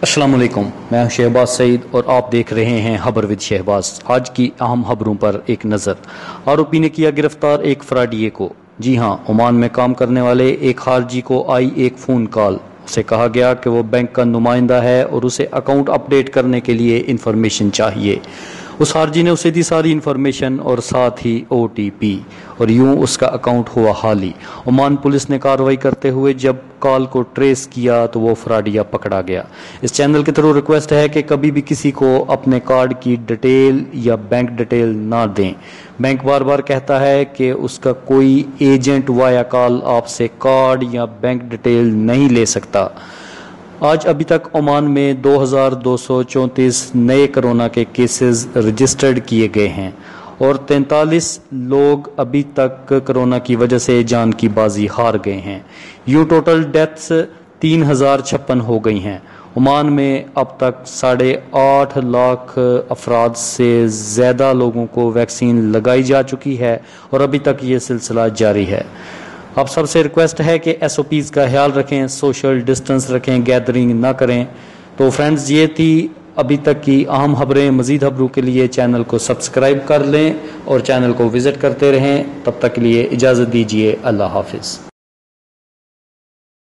अस्सलाम वालेकुम, मैं हूं शहबाज सईद और आप देख रहे हैं खबर विद शहबाज। आज की अहम खबरों पर एक नज़र। आरोपी ने किया गिरफ्तार एक फ्रॉडिये को। जी हां, ओमान में काम करने वाले एक खारजी को आई एक फ़ोन कॉल। उसे कहा गया कि वो बैंक का नुमाइंदा है और उसे अकाउंट अपडेट करने के लिए इंफॉर्मेशन चाहिए। उस खारजी ने उसे दी सारी इंफॉर्मेशन और साथ ही OTP और यूं उसका अकाउंट हुआ खाली। ओमान पुलिस ने कार्रवाई करते हुए जब कॉल को ट्रेस किया तो वो फ्रॉडिया पकड़ा गया। इस चैनल के थ्रू रिक्वेस्ट है कि कभी भी किसी को अपने कार्ड की डिटेल या बैंक डिटेल ना दें। बैंक बार बार कहता है कि उसका कोई एजेंट वाया कॉल आपसे कार्ड या बैंक डिटेल नहीं ले सकता। आज अभी तक ओमान में 2234 नए कोरोना के केसेस रजिस्टर्ड किए गए हैं और 43 लोग अभी तक कोरोना की वजह से जान की बाजी हार गए हैं। यूं टोटल डेथ्स 3056 हो गई हैं। ओमान में अब तक 8.5 लाख अफराद से ज़्यादा लोगों को वैक्सीन लगाई जा चुकी है और अभी तक ये सिलसिला जारी है। आप सबसे रिक्वेस्ट है कि SOPs का ख्याल रखें, सोशल डिस्टेंस रखें, गैदरिंग ना करें। तो फ्रेंड्स, ये थी अभी तक की अहम खबरें। मज़ीद खबरों के लिए चैनल को सब्सक्राइब कर लें और चैनल को विज़िट करते रहें। तब तक के लिए इजाज़त दीजिए। अल्लाह हाफिज़।